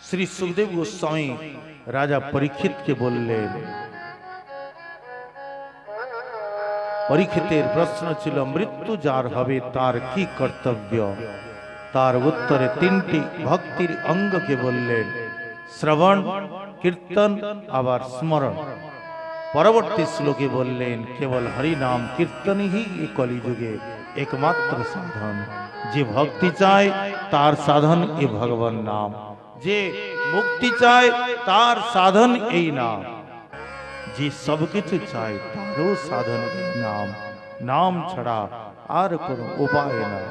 শ্রী সুখদেব গোস্বামী রাজা পরীক্ষিতকে বললেন, পরীক্ষিতের প্রশ্ন ছিল মৃত্যু যার হবে তার কি কর্তব্য। তার উত্তরে তিনটি ভক্তির অঙ্গকে বললেন, শ্রবণ, কীর্তন আবার স্মরণ। পরবর্তী শ্লোকে বললেন, কেবল হরি নাম কীর্তনই এই কলিযুগে একমাত্র সাধন। যে ভক্তি চায় তার সাধন এই ভগবান নাম, যে মুক্তি চায় তার সাধন এই নাম, যে সবকিছু চায় তারও সাধন এই নাম। নাম ছাড়া আর কোনো উপায় না।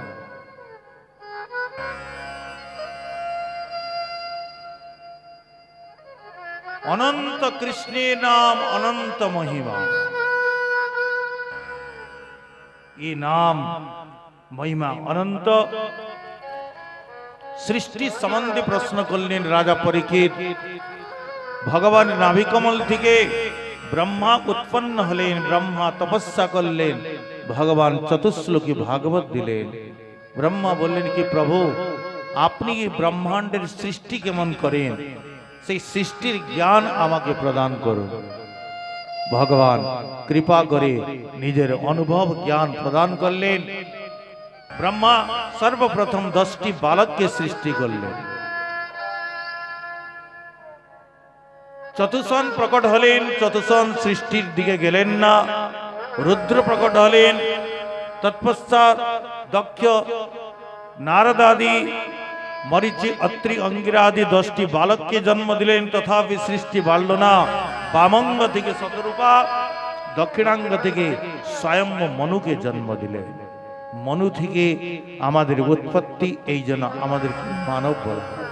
অনন্ত কৃষ্ণের নাম অনন্ত মহিমা। এই নাম মহিমা অনন্ত। সৃষ্টি সম্বন্ধে প্রশ্ন করলেন রাজা পরীক্ষিত। ভগবান নাভিকমল থেকে ব্রহ্মা উৎপন্ন হলেন, ব্রহ্মা তপস্যা করলেন, ভগবান চতুশ্লোকী ভাগবত দিলেন। ব্রহ্মা বললেন কি প্রভু, আপনি ব্রহ্মাণ্ডের সৃষ্টি কেমন করেন, সেই সৃষ্টির জ্ঞান আমাকে প্রদান করুন। ভগবান কৃপা করে নিজের অনুভব জ্ঞান প্রদান করলেন। ব্রহ্মা সর্বপ্রথম 10টি বালককে সৃষ্টি করলেন। চতুষণ প্রকট হলেন, চতুষণ সৃষ্টির দিকে গেলেন না। রুদ্র প্রকট হলেন, তৎপশ্চাৎ দক্ষ, নারদাদি, মরিচি, অত্রি, অঙ্গিরাদি 10টি বালককে জন্ম দিলেন, তথাপি সৃষ্টি বাড়ল না। বামঙ্গ থেকে শতরূপা, দক্ষিণাঙ্গ থেকে স্বয়ং মনুকে জন্ম দিলেন। মনু থেকে আমাদের উৎপত্তি, এই জন্য আমাদের মানব বলা হয়।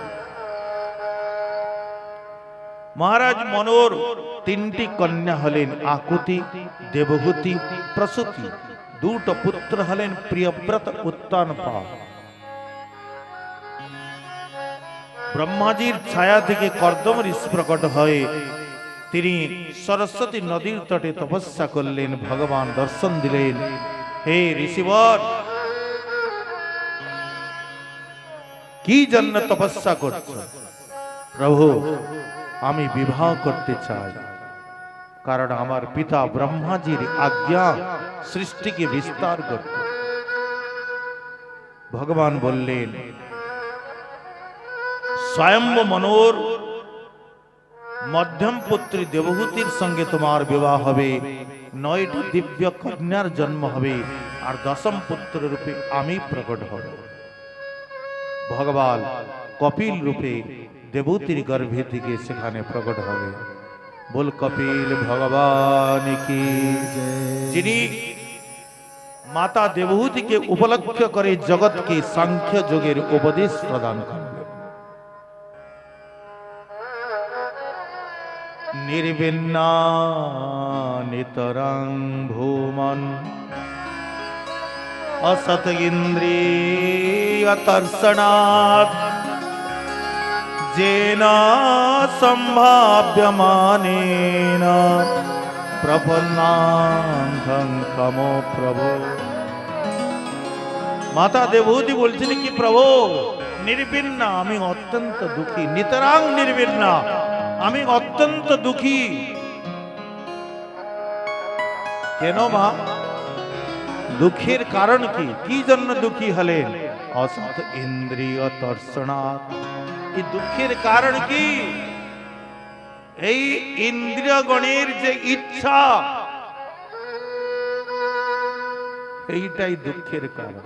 মহারাজ মনুর 3টি কন্যা হলেন আকুতি, দেবহূতি, প্রসূতি। 2টো পুত্র হলেন প্রিয়ব্রত, উত্তানপা। ব্রহ্মাজির ছায়া থেকে কর্দম ঋষি প্রকট হয়ে তিনি সরস্বতী নদীর তটে তপস্যা করলেন। ভগবান দর্শন দিলেন, হে ঋষিবর, কি জন্য তপস্যা করছ? প্রভু, আমি বিবাহ করতে চাই, কারণ আমার পিতা ব্রহ্মাজির আজ্ঞা সৃষ্টিকে বিস্তার করতে। ভগবান বললেন, স্বয়ম্ভ মনোর মধ্যম পুত্রী দেবহূতির সঙ্গে তোমার বিবাহ হবে, 9টি দিব্য কন্যার জন্ম হবে, আর 10ম পুত্র রূপে আমি প্রকট হব। ভগবান কপিল রূপে দেবহূতির গর্ভে থেকে সেখানে প্রকট হবে। বল কপিল ভগবান কি, যিনি মাতা দেবহূতিকে উপলক্ষ করে জগৎকে সাংখ্য যোগের উপদেশ প্রদান করেন। নির্বিন্না নিতরাং ভূমন অসত ইন্দ্রিয় তর্ষণাৎ যেন সম্ভাব্যমানেন প্রপন্নাথং তমো প্রভু। মাতা দেবহূতি বলছেন কি, প্রভু নির্বিন্না, আমি অত্যন্ত দুঃখী। নিতরাং নির্বিন্না, আমি অত্যন্ত দুঃখী। কেন মা? দুঃখের কারণ কি? কি জন্য দুঃখী হলেন? অসৎ ইন্দ্রিয় তর্ষণাৎ। এই দুঃখের কারণ কি? এই ইন্দ্রিয়গণের যে ইচ্ছা, এইটাই দুঃখের কারণ।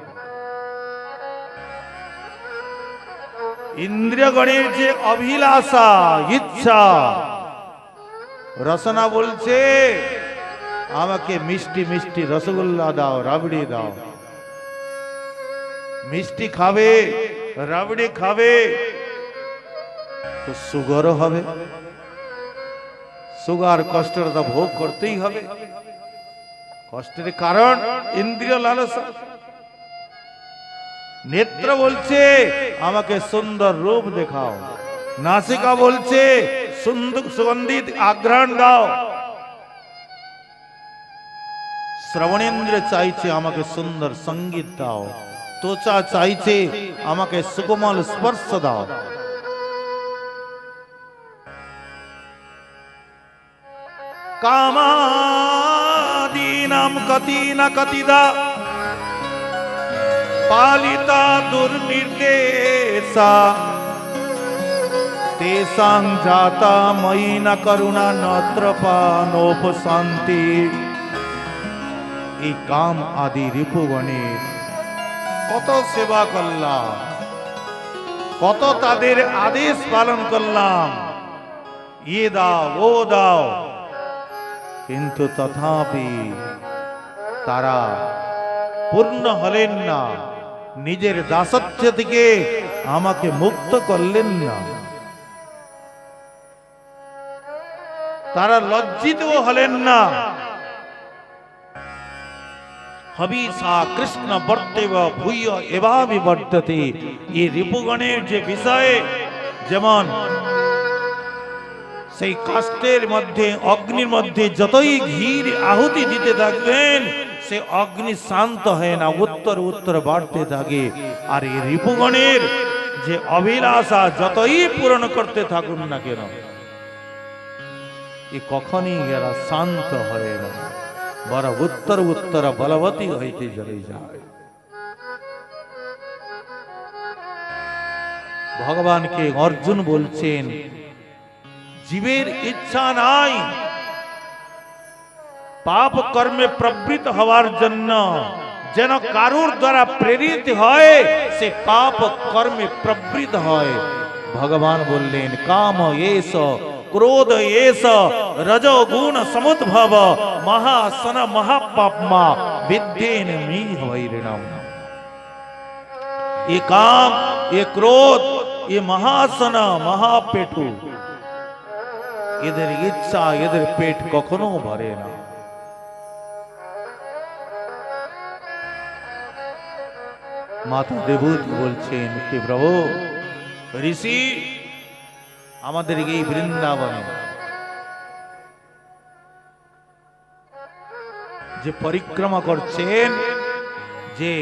ইন্দ্রিয়গণের যে অভিলাষা, ইচ্ছা। রসনা বলছে, আমাকে মিষ্টি মিষ্টি রসগোল্লা দাও, রাবড়ি দাও। মিষ্টি খাবে, রাবড়ি খাবে, তো সুগারও হবে। সুগার কষ্টটা ভোগ করতেই হবে। কষ্টের কারণ ইন্দ্রিয় লালসা। নেত্র বলছে, আমাকে সুন্দর রূপ দেখাও। নাসিকা বলছে, সুন্দর সুগন্ধিত আঘ্রাণ দাও। শ্রবণেন্দ্র চাইছে, আমাকে সুন্দর সঙ্গীত দাও। ত্বচা চাইছে, আমাকে সুকোমল স্পর্শ দাও। कामादीनां कति न कतिदा पालिता दुर्निर्देशा तेषां जाता मयि न करुणा नत्र पानोपशान्ति। এই কাম আদি রিপুগণের কত সেবা করলাম, কত তাদের আদেশ পালন করলাম, ইয়ে দাও ও দাও, কিন্তু তথাপি তারা পূর্ণ হলেন না, নিজের দাসত্ব থেকে আমাকে মুক্ত করলেন না। তারা লজ্জিত হলেন না। হবিষা কৃষ্ণ বর্তেব ভূয় এভাবে বর্ততে। এই রিপুগণের যে বিষয়ে যেমন সেই কাষ্ঠের মধ্যে অগ্নির মধ্যে যতই ঘির আহুতি দিতে থাকবেন সে অগ্নি শান্ত হয় না, উত্তর উত্তর বাড়তে থাকে। আর এই রিপুগণের যে অভিলাষা যতই পূরণ করতে থাকুন না কেন এ কখনই এরা শান্ত হয় না, বড় উত্তর উত্তর বলবতী হইতে চলে যায়। ভগবানকে অর্জুন বলছেন জীবের ইচ্ছা নাই পাপ কর্মে প্রবৃত্ত হওয়ার জন্য, যেন কারুর দ্বারা প্রেরিত হয় সে পাপ কর্মে প্রবৃত্ত হয়। ভগবান বললেন কাম এষ ক্রোধ এষ রজোগুণ সমুদ্ভব মহাসন মহাপাপমা বিদ্যেন মিহৈরিণম। ये काम, ये क्रोध, ये महासन महापेटू, এদের ইচ্ছা এদের পেট কখনো ভরে না। মাতা দেবতী বলছেন কি প্রভু ঋষি আমাদের এই বৃন্দাবনে যে পরিক্রমা করছেন, যে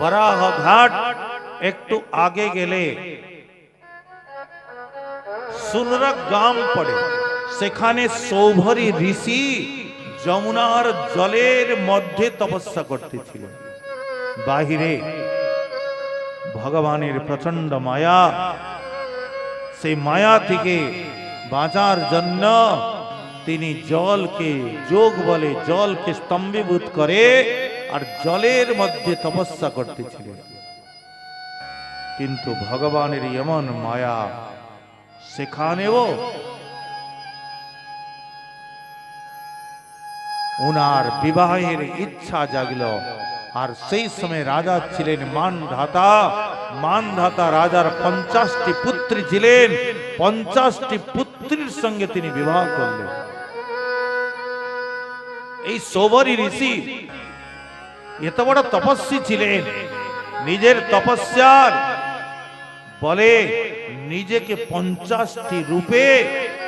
বরাহ ঘাট একটু আগে গেলে সুনরক গ্রাম পড়ে, সেখানে সৌভরী ঋষি যমুনার জলের মধ্যে তপস্যা করতেছিলেন। বাহিরে ভগবানের প্রচন্ড মায়া, সেই মায়া থেকে বাঁচার জন্য তিনি জলকে যোগ বলে জলকে স্তম্ভীভূত করে আর জলের মধ্যে তপস্যা করতেছিলেন। কিন্তু ভগবানের এমন মায়া, সেখানেও উনার বিবাহের ইচ্ছা জাগল। আর সেই সময় রাজা ছিলেন মানধাতা। মানধাতা রাজার 50টি পুত্রী ছিলেন, 50টি পুত্রীর সঙ্গে তিনি বিবাহ করলেন। এই সৌভরী ঋষি এত বড় তপস্বী ছিলেন, নিজের তপস্যার বলে নিজেকে 50টি রূপে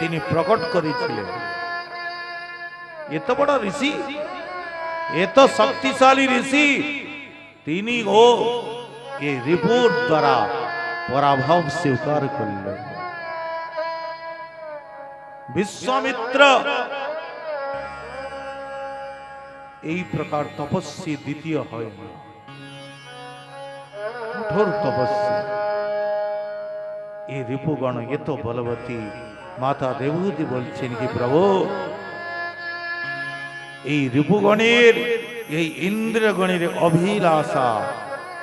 তিনি প্রকট করেছিলেন। এত বড় ঋষি, এত শক্তিশালী ঋষি, তিনি ও এই রিপুর দ্বারা পরাভব স্বীকার করলেন। বিশ্বামিত্র এই প্রকার তপস্বী দ্বিতীয় হয় না, কঠোর তপস্বী। এই রিপুগণ এত বলবতী। মাতা দেবহূতি বলছেন কি প্রভু এই রিপুগণের এই ইন্দ্রগণের অভিলাষা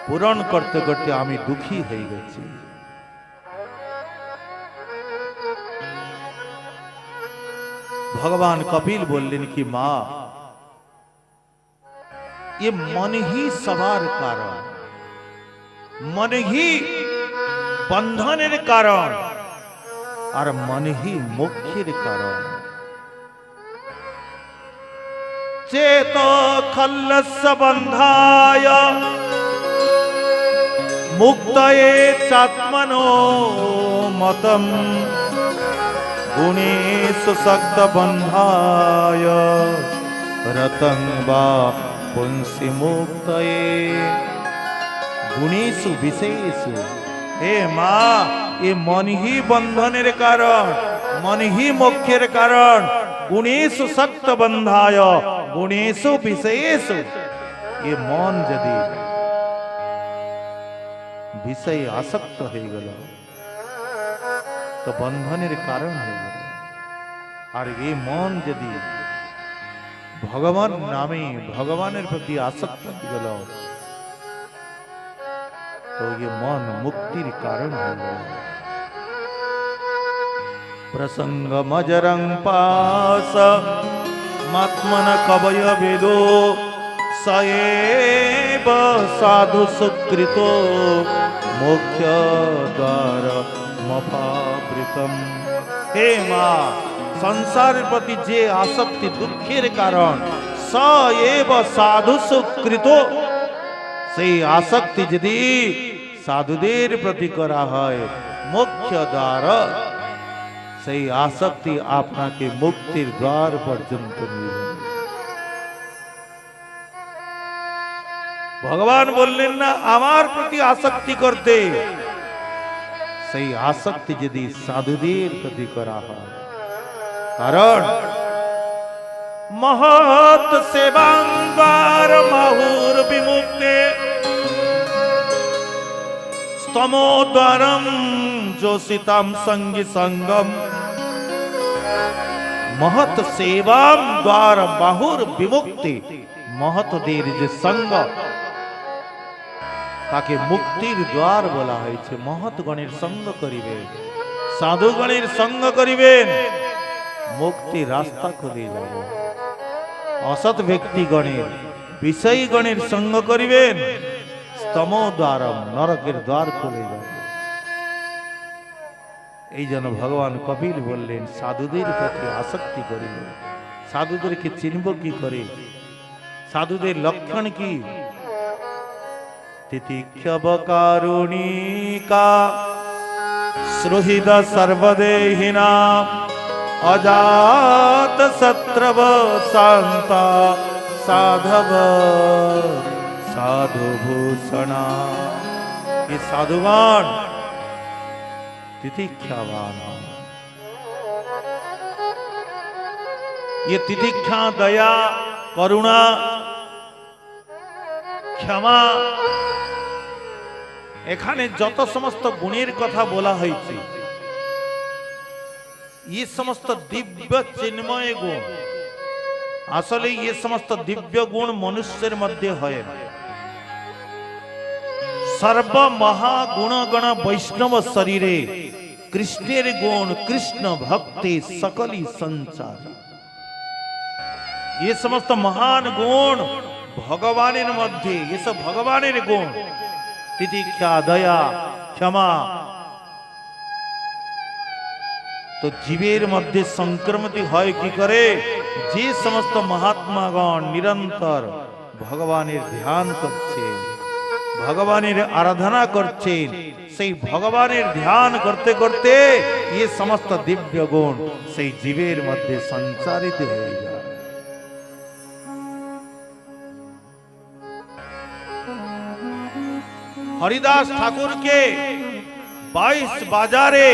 পূরণ করতে করতে আমি দুঃখী হয়ে গেছি। ভগবান কপিল বললেন কি মা ये मन ही सवार कारण, मन ही बंधनेर कारण और मन ही मोक्षेर कारण। चेत खल्लस्य बंधाय मुक्तये चात्मनो मतम गुणेषु शक्त बंधाय रतं वा पुंसि मुक्तये गुणेषु विशेषु। हे माँ ये मन ही बंधनेर कारण, मन ही मोक्षेर कारण। गुणेषु सक्त बंधाय गुणेषु विषयेषु। ये मन यदि विषय आसक्त हो गल तो बंधनेर कारण हो गल। और ये मन यदि भगवान नामे भगवानेर प्रति आसक्त हो गल तो ये मन मुक्तिर कारण हो गल। प्रसंग मजरं पास मात्मन कवय वेदो सएव साधु सुकृतो मोक्ष द्वार मफावृतम। हे माँ, संसार प्रति जे आसक्ति दुखेर कारण सएव साधु सुकृतो। से आसक्ति यदि साधुदेर प्रति करा है मोक्ष द्वार, से आसक्ति आपनाके मुक्तिर द्वार पर्यंत निয়ে যাবে। भगवान बोललेन ना आमार प्रति आसक्ति करते, से आसक्ति यदि साधुदेर प्रति करा है। कारण महत सेवांगार माहुर विमुक्ते स्तमोद्वारम जोशिताम संगी संगम। महत सेवाम द्वार बाहुर विमुक्ति। महतदेर जे संग ताके मुक्तिर द्वार बला हयेछे। महतगणेर संग करिबेन, साधुगणेर संग करिबेन, मुक्ति रास्ता खुले जाबे। असत व्यक्तिगणेर विषयगणेर संग करिबेन, स्तमोद्वारम नरकेर द्वार खुले जाबे। এই জন্য ভগবান কপিল বললেন সাধুদের প্রতি আসক্তি করিবে। সাধুদেরকে চিনব কি করে? সাধুদের লক্ষণ কি? তিতিক্ষব কারুণিকা সুহৃদ সর্বদেহিনা অজাত শত্রব শান্তা সাধব সাধুভূষণা। ये साधुगण तितिक्षावान। ये तितिक्षा दया करुणा क्षमा एखाने যত समस्त गुणेर कथा बोला হয়েছে ये समस्त दिव्य चिन्मय गुण। आसले ये समस्त दिव्य गुण मनुष्येर मध्य হয় না। सर्व महागुण गण वैष्णव शरीरे कृष्णेर गुण कृष्ण भक्ति सकली संसार। ये समस्त महान गुण भगवानेर मध्य, ये सब भगवानेर गुण। तितिक्षा दया क्षमा तो जीवेर मध्य संक्रमित है कि करे? जे समस्त महात्मागण निरंतर भगवानेर ध्यान करछे, भगवानेर आराधना करछेन, सेई भगवानेर ध्यान करते करते ये समस्त दिव्य गुण सेई जीवेर मध्य संचारित हो जाए। हरिदास ठाकुर के 22 बाजारे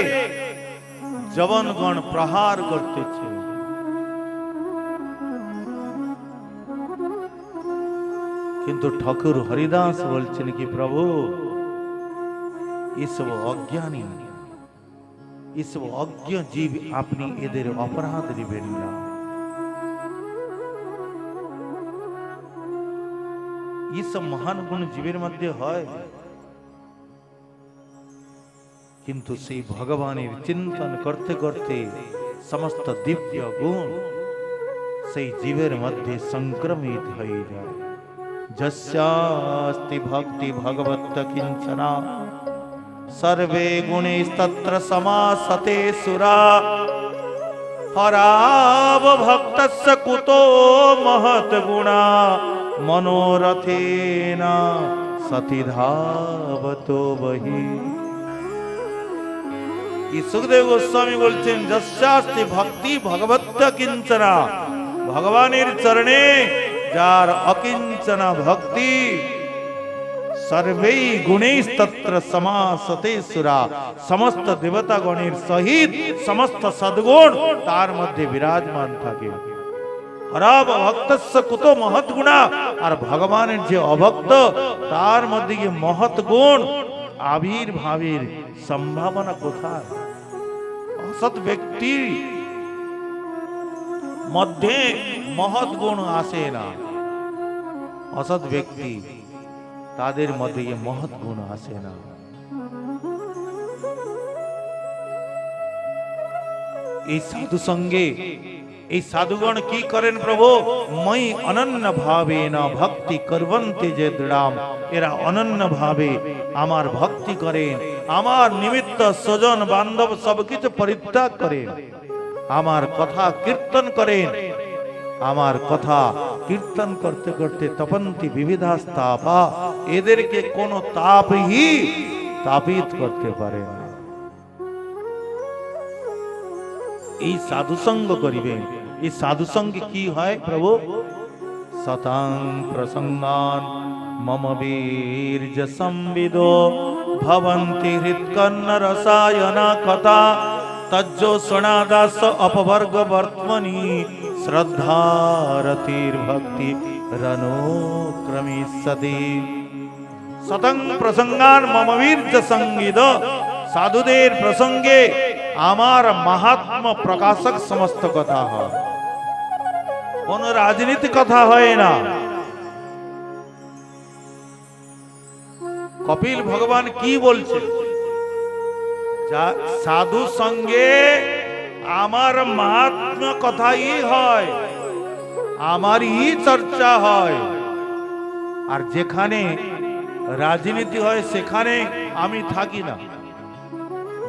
जवनगण प्रहार करते थे, किंतु ठाकुर हरिदास बोलছেন कि प्रभु ये सब अज्ञानी, ये सब अज्ञ जीव अपनी एদের अपराध दिবেন না। ये सब महान गुण जीवेर मध्य है, किंतु से भगवानेर चिंतन करते करते समस्त दिव्य गुण से जीवेर मध्य संक्रमित हो जाए। जस्यास्ति भक्ति भगवत किंचना सर्वे गुणैस्तत्र समासते सुरा। हराव भक्तस्य कुतो महत् गुणा मनोरथेना सति धावतो बहि। सुखदेव गोस्वामी बोलছেন जस्यास्ति भक्ति भगवत किंचना। भगवानेर चरणे जार अकिंचना भक्ति सर्वै गुणैस्तत्र समासते सुरा समस्त देवतागণের सहित समस्त सद्गुण तार मध्य विराजमान থাকে हराब भक्तस्य कुतो महत् गुणा और भगवाনের যে অভক্ত তার মধ্যে যে মহৎ গুণ আবির্ভাবের সম্ভাবনা কোথায় असत व्यक्ति মধ্যে মহৎ গুণ আসে না असत व्यक्ति তাদের মধ্যে এই মহৎ গুণ আসে না এই সাধু সঙ্গে এই সাধুগণ কি করেন প্রভু মই অনন্য ভাবে না ভক্তি করবন্তে যে দৃঢ়াম এরা অনন্য ভাবে আমার ভক্তি করেন আমার নিমিত্ত স্বজন বান্ধব সবকিছু পরিত্যাগ করেন আমার কথা কীর্তন করেন আমার কথা কীর্তন করতে করতে তপন্তি বিবিধাস্তাপা এদেরকে কোন তাপই তাপিত করতে পারে না এই সাধু সঙ্গ করিবেন এই সাধু সঙ্গে কি হয় প্রভু সতাং প্রসঙ্গান মম বীর্য সম্বিদো ভবন্তি হৃৎকন্ন রসায়না কথা তজ্জো সনাদাস অপবর্গ বর্তমনি শ্রদ্ধারতির ভক্তি রনুক্রমিষ্যতি সতং প্রসঙ্গান মম বীর্য সঙ্গীত সাধুদের প্রসঙ্গে আমার মাহাত্ম প্রকাশক সমস্ত কথা হয় কোন রাজনীতি কথা হয় না কপিল ভগবান কি বলছে সাধু সঙ্গে আমার মাহাত্ম কথাই হয় আমারই চর্চা হয় আর যেখানে রাজনীতি হয় সেখানে আমি থাকি না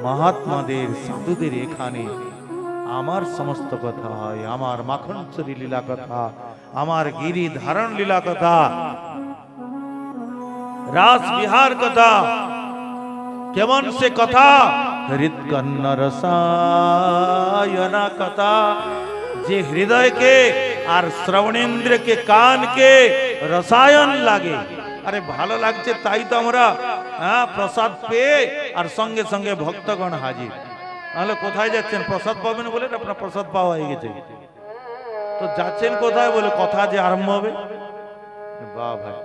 মহাত্মাদের সাধুদের এখানে আমার সমস্ত কথা হয় আমার মাখনচুরি লীলা কথা আমার গিরি ধারণ লীলা কথা রাস বিহার কথা কেমন সে কথা হৃৎকন্ন রসায়না কথা যে হৃদয়কে আর শ্রবণেন্দ্রকে কানকে রসায়ন লাগে আরে ভালো লাগছে তাই তো আমরা প্রসাদ পেয়ে আর সঙ্গে সঙ্গে ভক্তগণ হাজির তাহলে কোথায় যাচ্ছেন প্রসাদ পাবেন বলে আপনার প্রসাদ পাওয়া হয়ে গেছে তো যাচ্ছেন কোথায় বলে কথা যে আরম্ভ হবে বাহ ভাই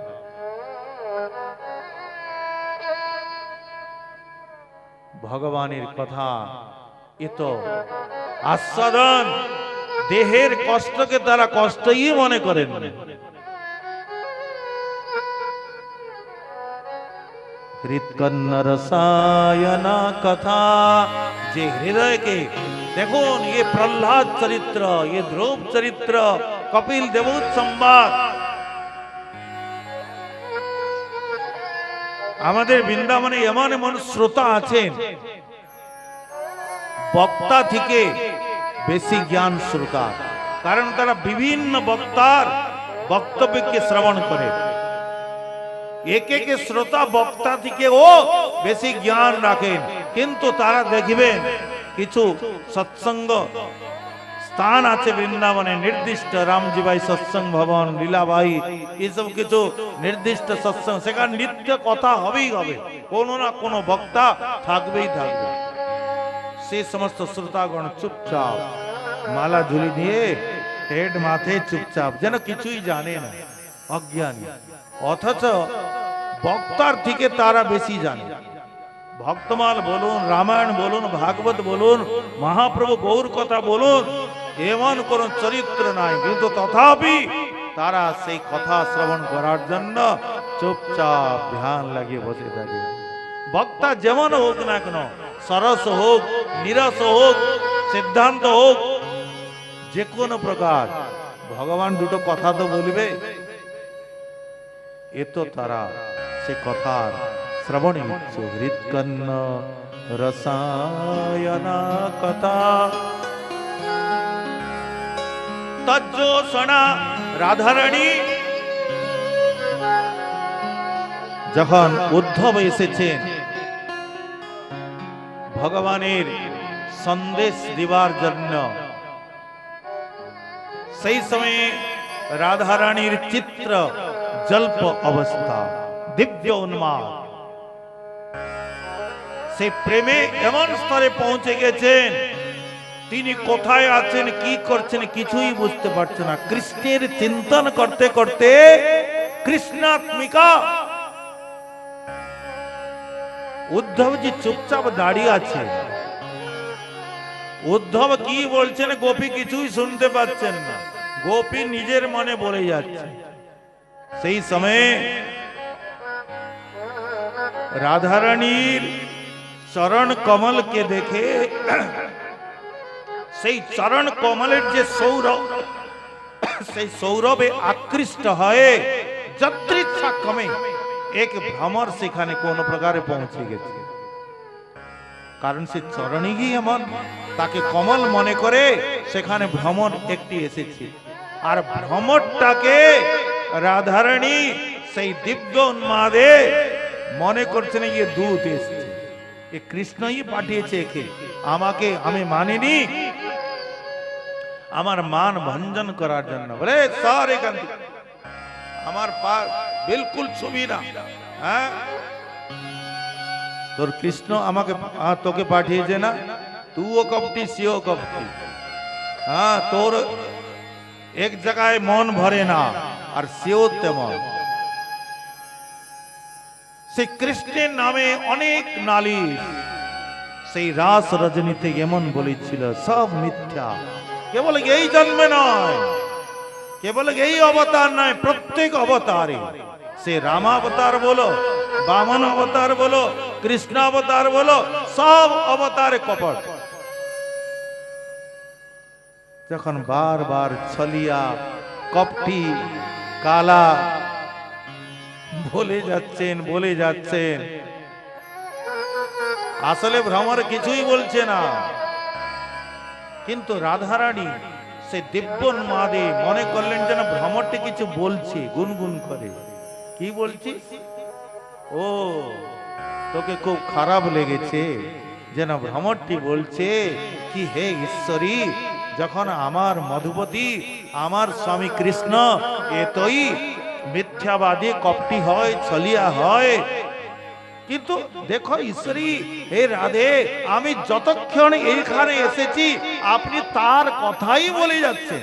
ভগবানের কথা এত আস্বাদন দেহের কষ্টকে তারা কষ্টই মনে করেন হৃৎকন্ন রসায়না কথা যে হৃদয়কে দেখুন ये प्रहलाद चरित्र ये ध्रुव चरित्र कपिल देवोत संवाद আমাদের বৃন্দাবনে এমন এমন শ্রোতা আছেন বক্তা থেকে বেশি জ্ঞান শ্রোতা কারণ তারা বিভিন্ন বক্তার বক্তব্যকে শ্রবণ করে এক এক শ্রোতা বক্তা থেকে ও বেশি জ্ঞান রাখেন কিন্তু তারা দেখবেন কিছু সৎসঙ্গ স্থান আছে বৃন্দাবনে নির্দিষ্ট রামজি ভাই সৎসঙ্গ ভবন লীলাবাই এইসব কিছু নির্দিষ্ট সৎসঙ্গ সেখানে নিত্য কথা হবেই হবে কোনো না কোনো বক্তা থাকবেই থাকবে সেই সমস্ত শ্রোতাগণ চুপচাপ মালা ঝুলি দিয়ে হেড মাথায় চুপচাপ যেন কিছুই জানে না অজ্ঞানী অথচ বক্তার থেকে তারা বেশি জানে ভক্তমাল বলুন রামায়ণ বলুন ভাগবত বলুন মহাপ্রভু গৌর কথা বলুন এমন কোন চরিত্র নাই কিন্তু তথাপি তারা সেই কথা শ্রবণ করার জন্য চুপচাপ ধ্যান লাগিয়ে বসে থাকে বক্তা যেমন হোক না কেন সরস হোক নিরস হোক সিদ্ধান্ত হোক যে কোনো প্রকার ভগবান দুটো কথা তো বলবে এ তো তারা সে কথার শ্রবণে ইচ্ছু হৃৎকন্ন রসায়না কথা তজ্জোষণা রাধারানী যখন উদ্ধব এসেছেন ভগবানের সন্দেশ দিবার জন্য সেই সময়ে রাধারানীর চিত্র জল্প অবস্থা দিব্য উন্মাদ। সে প্রেমে এমন স্তরে পৌঁছে গেছেন, তিনি কোথায় আছেন, কি করছেন কিছুই বুঝতে পারছেন না। কৃষ্ণের চিন্তন করতে করতে কৃষ্ণাত্মিকা উদ্ধবজি চুপচাপ দাঁড়িয়ে আছে। উদ্ধব কি বলছেন গোপী কিছুই শুনতে পাচ্ছেন না, গোপী নিজের মনে বলে যাচ্ছে। সেই সময়ে রাধারানীর চরণ কমলকে দেখে সেই চরণ কমলের যে সৌরভ, সেই সৌরভে আকৃষ্ট হয়ে যদৃচ্ছা ক্রমে এক ভ্রমর সেখানে কোন প্রকারে পৌঁছে গেছে। কারণ সে চরণে গিয়ে এমন তাকে কমল মনে করে সেখানে ভ্রমর একটি এসেছে। আর ভ্রমরটাকে রাধারানী সেই দিব্য উন্মাদে মনে করছেন গিয়ে দূত এসছে, এ কৃষ্ণই পাঠিয়েছে একে, আমাকে আমি মানিনি, আমার মান ভঞ্জন করার জন্য। বলে স্যার এখান থেকে আমার পা বিলকুল ছবি না, হ্যাঁ তোর কৃষ্ণ আমাকে তোকে পাঠিয়েছে না, তুও কপটি সেও কপটি, হ্যাঁ তোর এক জায়গায় মন ভরে না আর সেও তেমন। সেই কৃষ্ণের নামে অনেক নালিশ সেই রাস রজনীতে এমন বলেছিল, সব মিথ্যা, কেবল এই জন্মে নয়, কেবল এই অবতার নয়, প্রত্যেক অবতারে, সে রামাবতার বলো, বামন অবতার বলো, কৃষ্ণ অবতার বলো, সব অবতারে কপট। যখন বারবার ছলিয়া কপটি কালা বলে যাচ্ছেন, আসলে ভ্রমর কিছুই বলছে না, কিন্তু রাধারানী সে দিব্যোন্মাদে মনে করলেন যেন ভ্রমরটি কিছু বলছে, গুনগুন করে। কি বলছিস? ও তোকে খুব খারাপ লেগেছে, যেন ভ্রমরটি বলছে কি হে ঈশ্বরী, যখন আমার মধুপতি আমার স্বামী কৃষ্ণ এতই মিথ্যাবাদী কপটি হয়, ছলিয়া হয়, কিন্তু দেখো ঈশ্বরী, হে রাধে, আমি যতক্ষণ এইখানে এসেছি আপনি তার কথাই বলে যাচ্ছেন।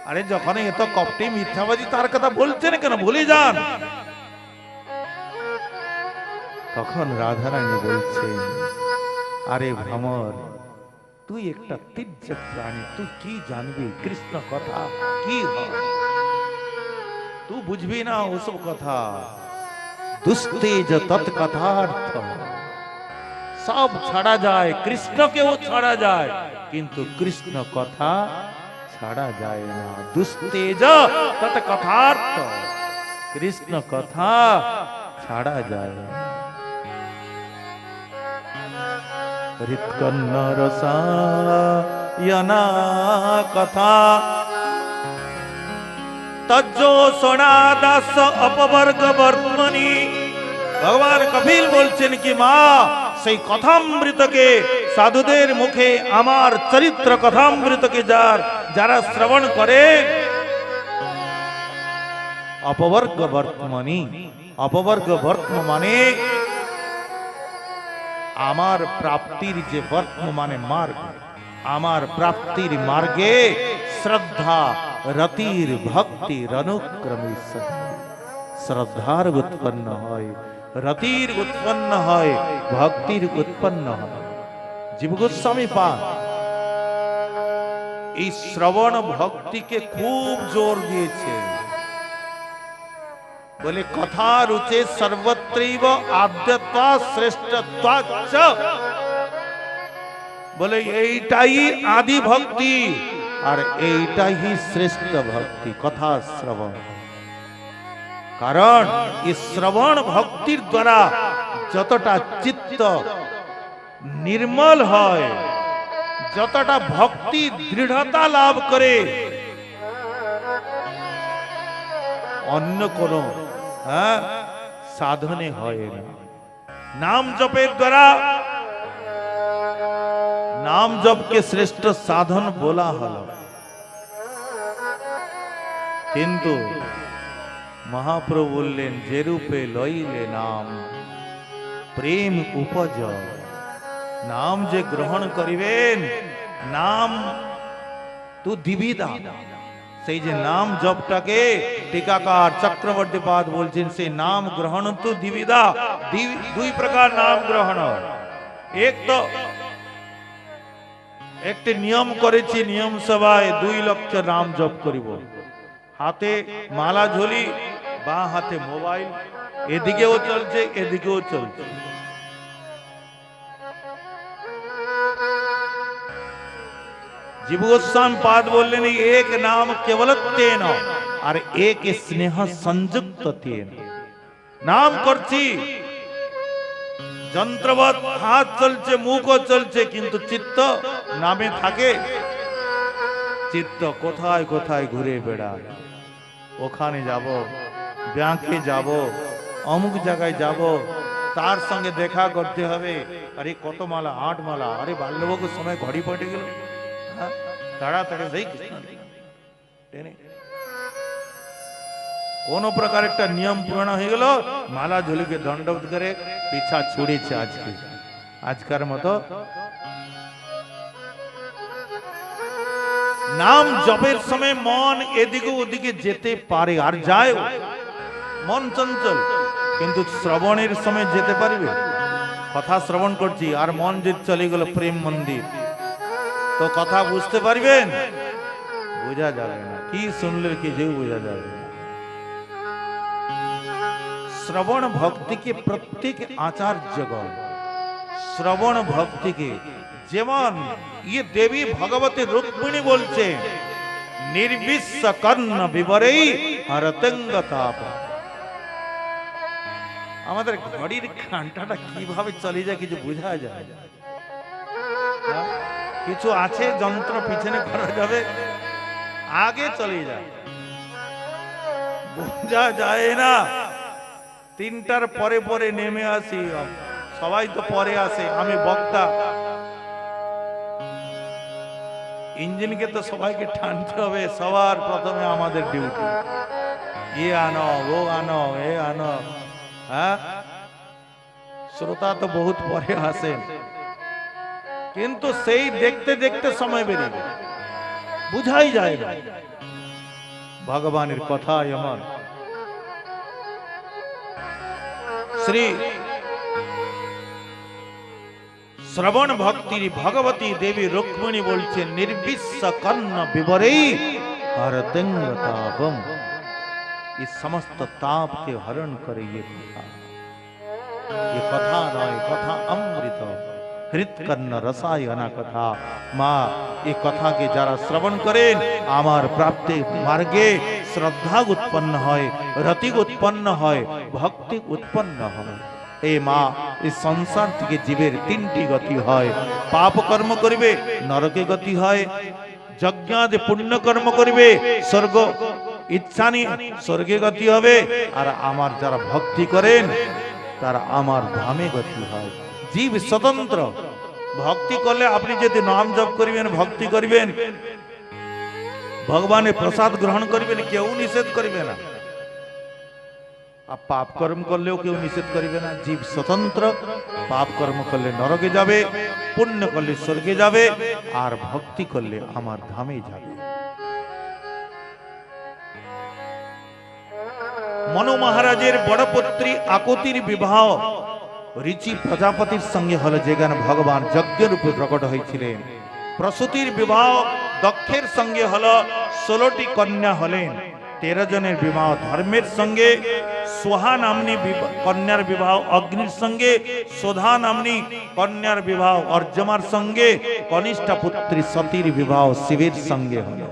আরে যখন এত কপটি মিথ্যাবাদী তার কথা বলছেন কেন, ভুলে যান। তখন রাধারানী বলছেন, আরে ভ্রমর, তুই একটা তির্যক প্রাণী, তুই কি জানবি কৃষ্ণ কথা কি হয়, তুই বুঝবি না ওসব কথা। দুস্তেজ তৎকথার্থ, সব ছাড়া যায়, কৃষ্ণকেও ছাড়া যায়, কিন্তু কৃষ্ণ কথা ছাড়া যায় না। দুস্তেজ তৎকথার্থ, কৃষ্ণ কথা ছাড়া যায় না। হৃৎকন্ন রসায়না কথা তজ্জো সোনাদাস অপবর্গ বর্তমানি। ভগবান কপিল বলছেন কি মা, সেই কথামৃতকে সাধুদের মুখে, আমার চরিত্র কথামৃতকে যারা শ্রবণ করে, অপবর্গ বর্তমানি, অপবর্গ বর্তমানে আমার প্রাপ্তির যে বর্তমানে মার্গ, আমার প্রাপ্তির মার্গে শ্রদ্ধা রতির ভক্তির অনুক্রমে শ্রদ্ধার উৎপন্ন হয়, রতির উৎপন্ন হয়, ভক্তির উৎপন্ন হয়। জীব গোস্বামী পাদ এই শ্রবণ ভক্তিকে খুব জোর দিয়েছে, বলে কথা রুচে সর্বত্রৈব আদ্যত্বা শ্রেষ্ঠত্বাচ্চ, বলে এইটাই আদি ভক্তি আর এইটাই শ্রেষ্ঠ ভক্তি, কথা শ্রবণ। কারণ এই শ্রবণ ভক্তির দ্বারা যতটা চিত্ত নির্মল হয়, যতটা ভক্তি দৃঢ়তা লাভ করে, অন্য কোন সাধনে হয় না। নাম জপের দ্বারা, নাম জপকে শ্রেষ্ঠ সাধন বলা হলো, কিন্তু মহাপ্রভু বললেন, যে রূপে লইলে নাম প্রেম উপজয়, নাম যে গ্রহণ করিবেন, নাম তু দিবিদা, সেই যে নাম জপটাকে টিকাকার চক্রবর্তী পাদ বলছেন, সেই নাম গ্রহণ তু দিবিদা। দুই প্রকার নাম গ্রহণ। এক তো একটি নিয়ম করেছি, নিয়ম সভায় 2 লক্ষ নাম জপ করিব। হাতে মালা ঝুলি, বা হাতে মোবাইল, এদিকেও চলছে এদিকেও চলছে। জীব গোস্বামী পাদ বললেন, এক নাম কেবলত্বেন আর এক স্নেহ সংযুক্ততেন। নাম করছি, যন্ত্রবৎ হাত চলছে, মুখও চলছে, কিন্তু চিত্ত নামে থাকে। চিত্ত কোথায় কোথায় ঘুরে বেড়ায়। ওখানে যাব, ব্যাংকে যাব, অমুক জায়গায় যাব, তার সঙ্গে দেখা করতে হবে। আরে কত মালা, 8 মালা। আরে বাল্যভোগের সময় ঘড়ি পড়ে গেল, তাড়াতাড়ি সেই কৃষ্ণ টেনে কোন প্রকার একটা নিয়ম পূরণ হয়ে গেল, মালা ঝুলিকে দণ্ডবোধ করে পিছা ছুড়েছে। আজকের মতো নাম জপের সময় মন এদিকে ওদিকে যেতে পারে, আর যায়, মন চঞ্চল, কিন্তু শ্রবণের সময় যেতে পারবে। কথা শ্রবণ করছি আর মন যে চলে গেল প্রেম মন্দির, তো কথা বুঝতে পারবেন? বোঝা যাবে না। কি শুনলে কি যে বোঝা যাবে না। শ্রবণ ভক্তিকে প্রত্যেক আচার্যগণ শ্রবণ ভক্তিকে, যেমন ইয়ে দেবী ভগবতী রুক্মিণী বলছে, নির্বিশ্ব কর্ণ বিবরেই হরতঙ্গ তাপ। আমাদের ঘড়ির ঘন্টাটা কিভাবে চলে যায় কিছু বোঝা যায়। কিছু আছে যন্ত্র পিছনে করা যাবে, আগে চলে যায়, বোঝা যায় না। 3টার পরে পরে নেমে আসি, সবাই তো পরে আসে, আমি বক্তা। ইঞ্জিনকে তো সবাইকে টানতে হবে, সবার প্রথমে আমাদের ডিউটি। এ আনো, ও আনো, এ আনো। হ্যাঁ, শ্রোতা তো বহুত পরে আসেন, কিন্তু সেই দেখতে দেখতে সময় বেরিয়ে বুঝাই যায় না। ভগবানের কথা এমন। শ্রী শ্রবণ ভক্তির ভগবতী দেবী রুক্মিণী বলছেন, নির্বিশ্ব কর্ণ বিবরেই হরতঙ্গ তাপম। इस समस्त ताप के हरण करे ये कथा नय, कथा अमृत हृत कर्ण रसायना कथा। माँ ये कथा के যারা শ্রবণ করেন, আমার প্রাপ্তি মার্গে শ্রদ্ধা উৎপন্ন হয়, রতি উৎপন্ন হয়, ভক্তি উৎপন্ন হয়। এই মা, এই সংসার থেকে জীবের 3টি গতি হয়। পাপ কর্ম করিবে, নরকে গতি হয়। যজ্ঞাদি পুণ্য কর্ম করিবে, স্বর্গ ইচ্ছা নিয়ে স্বর্গে গতি হবে। আর আমার যারা ভক্তি করেন, তারা আমার ধামে গতি হয়। জীব স্বতন্ত্র। ভক্তি করলে আপনি যদি নাম জপ করিবেন, ভক্তি করিবেন, ভগবানের প্রসাদ গ্রহণ করিবেন, কেউ নিষেধ করিবে না। আর পাপ কর্ম করলেও কেউ নিষেধ করিবে না। জীব স্বতন্ত্র। পাপ কর্ম করলে নরকে যাবে, পুণ্য করলে স্বর্গে যাবে, আর ভক্তি করলে আমার ধামে যাবে। মনু মহারাজের বড় পুত্রী আকুতির বিবাহ ঋচি প্রজাপতির সঙ্গে হলো, যেখানে ভগবান যজ্ঞ রূপে প্রকট হয়েছিলেন। প্রসূতির বিবাহ দক্ষের সঙ্গে হলো, 16টি কন্যা হলেন। 13 জনের বিবাহ ধর্মের সঙ্গে, সোহা নামনি কন্যার বিবাহ অগ্নির সঙ্গে, সোধা নামনি কন্যার বিবাহ অর্জমার সঙ্গে, কনিষ্ঠা পুত্রী সতীর বিবাহ শিবের সঙ্গে হলো।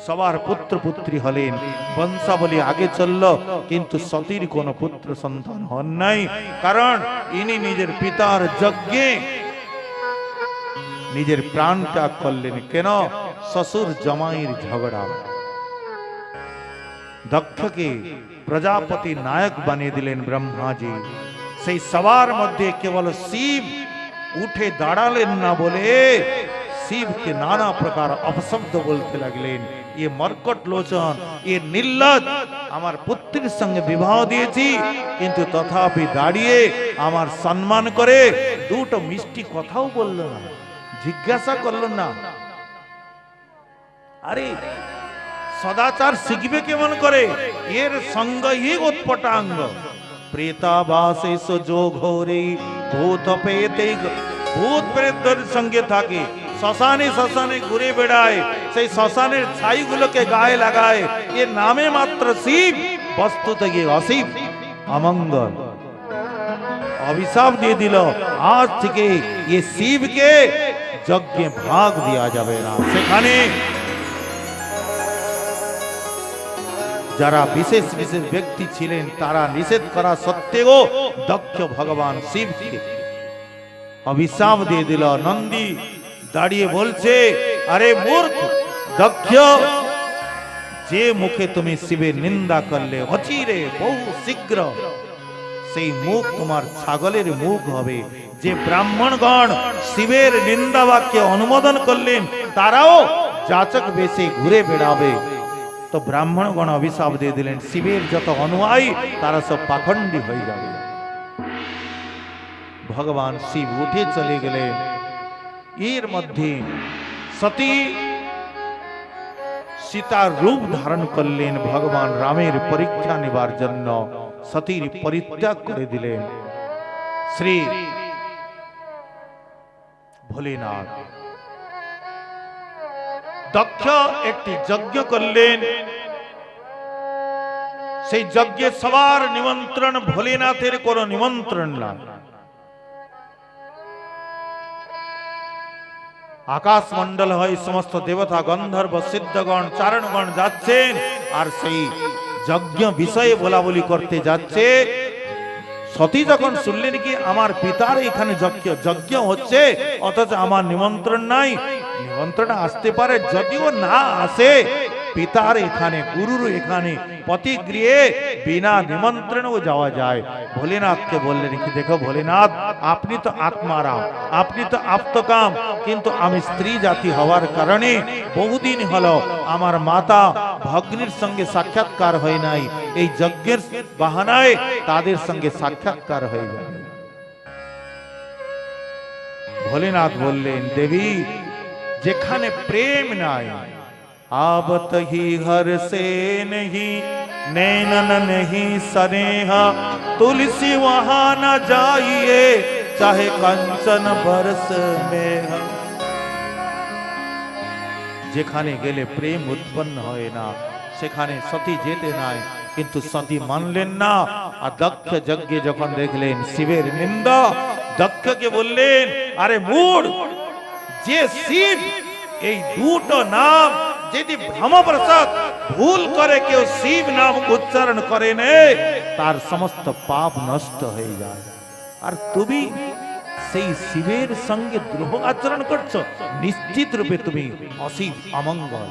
সবার পুত্র পুত্রী হলেন। বংশাবলী আগে চলল, কিন্তু সতীর কোন পুত্র সন্তান হন নাই, কারণ ইনি নিজের পিতার যজ্ঞে নিজের প্রাণ ত্যাগ করলেন। কেন? শ্বশুর জামাইয়ের ঝগড়া। দক্ষকে প্রজাপতি নায়ক বানিয়ে দিলেন ব্রহ্মাজি। সেই সবার মধ্যে কেবল শিব উঠে দাঁড়ালেন না বলে শিবকে নানা প্রকার অপশব্দ বলতে লাগলেন, এ মর্কট লোচন, এ নির্লজ্জ, আমার পুত্রের সঙ্গে বিবাহ দিয়েছি, কিন্তু তথাপি দাঁড়িয়ে আমার সম্মান করে দুটো মিষ্টি কথাও বলল না, জিজ্ঞাসা করল না। আরে সদাচার শিখবে কেমন করে? এর সঙ্গই উৎপটাঙ্গ। প্রেতাবাসেশ যোঘোরে ভূত পেতে, ভূত প্রেতদের সঙ্গে থাকে, শ্মশানে শ্মশানে ঘুরে বেড়ায়, সেই শ্মশানের ছাইগুলোকে গায়ে লাগায়, এর নামে মাত্র শিব, বস্তুত গিয়ে অশিব, অমঙ্গল। অভিশাপ দিয়ে দিল, আজ থেকে এ শিবকে যজ্ঞে ভাগ দেওয়া যাবে না। সেখানে যারা বিশেষ বিশেষ ব্যক্তি ছিলেন তারা নিষেধ করা সত্ত্বেও দক্ষ ভগবান শিবকে অভিশাপ দিয়ে দিল। নন্দী দাঁড়িয়ে বলছে, আরে মূর্খ দক্ষ, যে মুখে তুমি শিবের নিন্দা করলে, অচিরে বহু শীঘ্র সেই মুখ তোমার ছাগলের মুখ হবে। যে ব্রাহ্মণগণ শিবের নিন্দা বাক্যে অনুমোদন করলেন তারাও যাচক বেশে ঘুরে বেড়াবে। তো ব্রাহ্মণগণ অভিশাপ দিয়ে দিলেন, শিবের যত অনুয়ায়ী তারা সব পাখণ্ডী হয়ে যাবে। ভগবান শিব উঠে চলে গেলেন। এর মধ্যে সতী সীতার রূপ ধারণ করলেন ভগবান রামের পরীক্ষা নেবার জন্য। সতীর পরিত্যাগ করে দিলেন শ্রী ভোলেনাথ। দক্ষ একটি যজ্ঞ করলেন, সেই যজ্ঞে সবার নিমন্ত্রণ, ভোলেনাথের কোন নিমন্ত্রণ না। আকাশ মন্ডল হয় সমস্ত দেবতা, গন্ধর্ব, সিদ্ধগণ, চারণগণ যাচ্ছেন, আর সেই যজ্ঞ বিষয়ে বলা বলি করতে যাচ্ছে। সতী যখন শুনলেন কি আমার পিতার এখানে যজ্ঞ হচ্ছে, অথচ আমার নিমন্ত্রণ নাই, নিমন্ত্রণ আসতে পারে, যদিও না আসে, পিতার এখানে, গুরুর এখানে পতিগৃহে বিনা নিমন্ত্রণেও যাওয়া যায়। ভোলেনাথকে বললেন কি, দেখো ভোলেনাথ, আপনি তো আত্মারাম, আপনি তো আপ্তকাম, কিন্তু আমি স্ত্রী জাতি হওয়ার কারণে বহুদিন হলো আমার মাতা ভগ্নির সঙ্গে সাক্ষাৎকার হয় নাই, এই যজ্ঞের বাহানায় তাদের সঙ্গে সাক্ষাৎকার হয়ে যাবে। ভোলেনাথ বললেন, দেবী, যেখানে প্রেম নাই, आवत ही हर से नहीं, नैनन नहीं सनेहा, तुलसी वहां न जाइए, चाहे कंचन बरस में। যেখানে গেলে প্রেম উৎপন্ন হয় না সেখানে সতী যেতে নাই, কিন্তু সতী মানলেন না। আর দক্ষ যজ্ঞে যখন দেখলেন শিবের নিন্দা, দক্ষকে বললেন, আরে মূঢ়, যে শিব, এই দুটো নাম যদি ভ্রমপ্রসাদ ভুল করে কেউ শিব নাম উচ্চারণ করে নে, তার সমস্ত পাপ নষ্ট হয়ে যায়। আর তুমি সেই শিবের সঙ্গে দ্রোহ আচরণ করছো, নিশ্চিত রূপে তুমি অশিব, অমঙ্গল।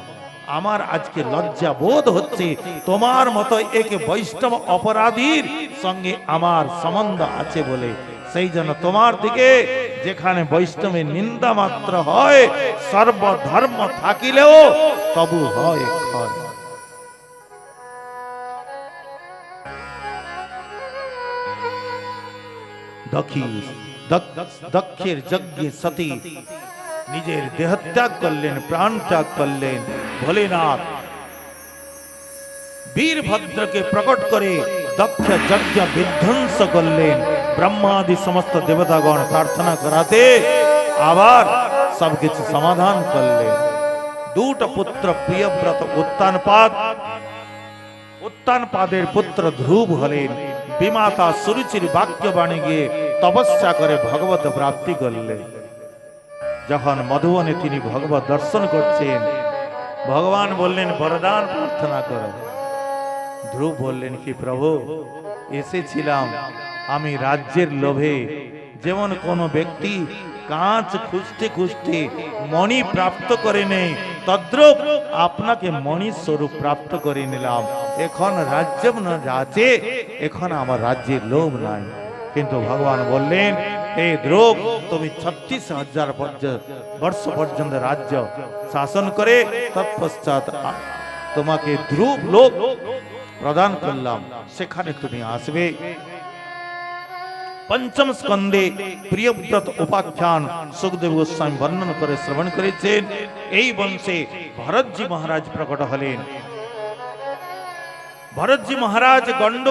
আমার আজকে লজ্জা বোধ হচ্ছে তোমার মতো এক বৈষ্ণব অপরাধীর সঙ্গে আমার সম্বন্ধ আছে বলে। সেই জন্য তোমার দিকে যেখানে বৈষ্ণবের নিন্দা মাত্র হয়, সর্বধর্ম থাকিলেও তবু হয় ক্ষয়। দক্ষের যজ্ঞে সতী নিজের দেহত্যাগ করলেন, প্রাণ ত্যাগ করলেন। ভোলেনাথ বীরভদ্রকে প্রকট করে দক্ষ যজ্ঞ বিধ্বংস করলেন। ব্রহ্মাদি সমস্ত দেবতাগণ প্রার্থনা করাতে আবার সবকিছু সমাধান করলেন। দুটো পুত্র প্রিয়ব্রত উত্তানপাদের পুত্র ধ্রুব হলেন। বিমাতা সুরুচির বাক্যবাণী গিয়ে তপস্যা করে ভগবত প্রাপ্তি করলেন। যখন মধুবনে তিনি ভগবত দর্শন করছেন, ভগবান বললেন, বরদান প্রার্থনা করো। ধ্রুব বললেন কি, প্রভু, এসেছিলাম আমি রাজ্যের লোভে, যেমন কোন ব্যক্তি কাঁচ খুঁজতে খুঁজতে মণি প্রাপ্ত করে নেই, তদ্রূপ আপনাকে মণি স্বরূপ প্রাপ্ত করে নিলাম। এখন রাজ্য না আছে, এখন আমার রাজ্যের লোভ নাই। কিন্তু ভগবান বললেন, হে ধ্রুব, তুমি 36,000 বর্ষ পর্যন্ত রাজ্য শাসন করে তৎপশ্চাৎ তোমাকে ধ্রুব লোক প্রদান করলাম, সেখানে তুমি আসবে। पंचम स्कंदे प्रियव्रत उपाख्यान सुखदेव गोस्वामी वर्णन करे श्रवण करेছেন। এই বংশে ভরতজি মহারাজ প্রকট হলেন। ভরতজি মহারাজ গণ্ড